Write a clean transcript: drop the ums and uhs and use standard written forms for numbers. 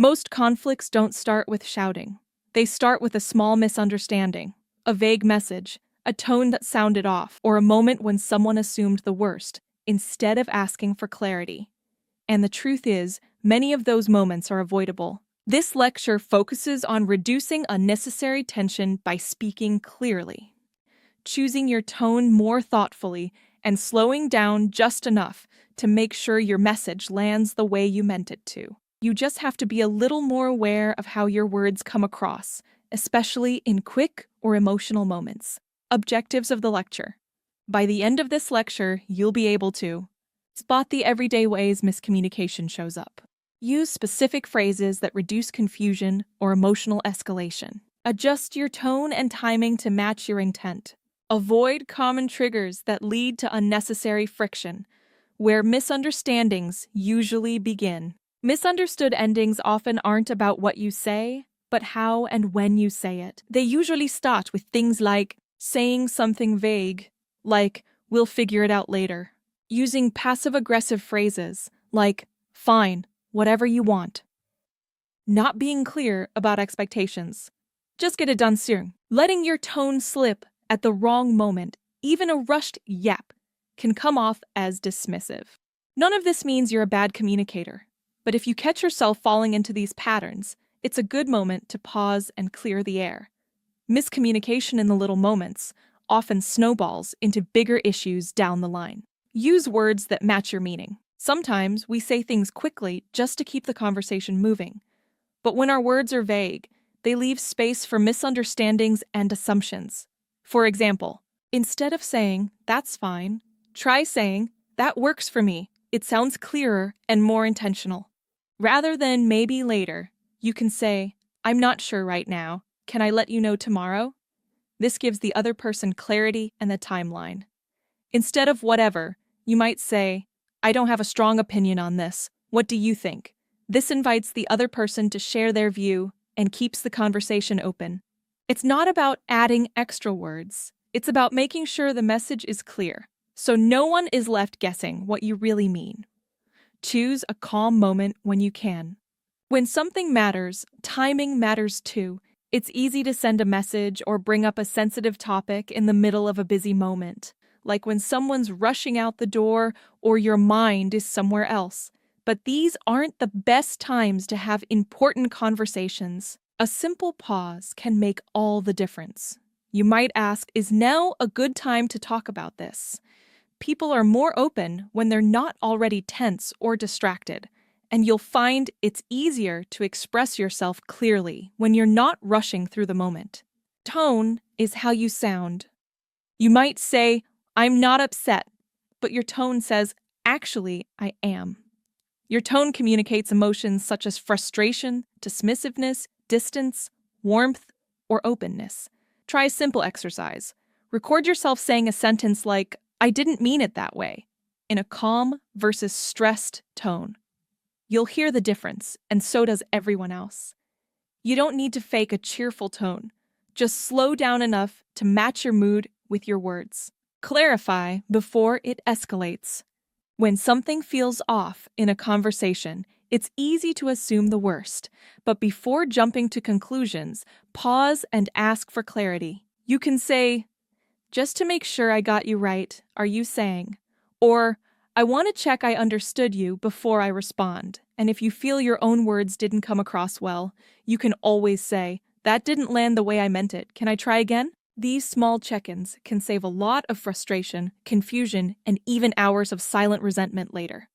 Most conflicts don't start with shouting. They start with a small misunderstanding, a vague message, a tone that sounded off, or a moment when someone assumed the worst, instead of asking for clarity. And the truth is, many of those moments are avoidable. This lecture focuses on reducing unnecessary tension by speaking clearly, choosing your tone more thoughtfully, and slowing down just enough to make sure your message lands the way you meant it to. You just have to be a little more aware of how your words come across, especially in quick or emotional moments. Objectives of the lecture. By the end of this lecture, you'll be able to spot the everyday ways miscommunication shows up. Use specific phrases that reduce confusion or emotional escalation. Adjust your tone and timing to match your intent. Avoid common triggers that lead to unnecessary friction, where misunderstandings usually begin. Misunderstood endings often aren't about what you say, but how and when you say it. They usually start with things like saying something vague, like, "we'll figure it out later." Using passive-aggressive phrases, like, "fine, whatever you want." Not being clear about expectations. Just get it done soon. Letting your tone slip at the wrong moment, even a rushed yap, can come off as dismissive. None of this means you're a bad communicator, but if you catch yourself falling into these patterns, it's a good moment to pause and clear the air. Miscommunication in the little moments often snowballs into bigger issues down the line. Use words that match your meaning. Sometimes we say things quickly just to keep the conversation moving. But when our words are vague, they leave space for misunderstandings and assumptions. For example, instead of saying, "that's fine," try saying, "that works for me." It sounds clearer and more intentional. Rather than "maybe later," you can say, "I'm not sure right now. Can I let you know tomorrow?" This gives the other person clarity and the timeline. Instead of "whatever," you might say, "I don't have a strong opinion on this. What do you think?" This invites the other person to share their view and keeps the conversation open. It's not about adding extra words. It's about making sure the message is clear, so no one is left guessing what you really mean. Choose a calm moment when you can. When something matters, timing matters too. It's easy to send a message or bring up a sensitive topic in the middle of a busy moment, like when someone's rushing out the door or your mind is somewhere else. But these aren't the best times to have important conversations. A simple pause can make all the difference. You might ask, is now a good time to talk about this? People are more open when they're not already tense or distracted, and you'll find it's easier to express yourself clearly when you're not rushing through the moment. Tone is how you sound. You might say, "I'm not upset," but your tone says, "actually, I am." Your tone communicates emotions such as frustration, dismissiveness, distance, warmth, or openness. Try a simple exercise. Record yourself saying a sentence like, "I didn't mean it that way," in a calm versus stressed tone. You'll hear the difference, and so does everyone else. You don't need to fake a cheerful tone. Just slow down enough to match your mood with your words. Clarify before it escalates. When something feels off in a conversation, it's easy to assume the worst, but before jumping to conclusions, pause and ask for clarity. You can say, "Just to make sure I got you right, are you saying?" Or, "I want to check I understood you before I respond." And if you feel your own words didn't come across well, you can always say, "That didn't land the way I meant it. Can I try again?" These small check-ins can save a lot of frustration, confusion, and even hours of silent resentment later.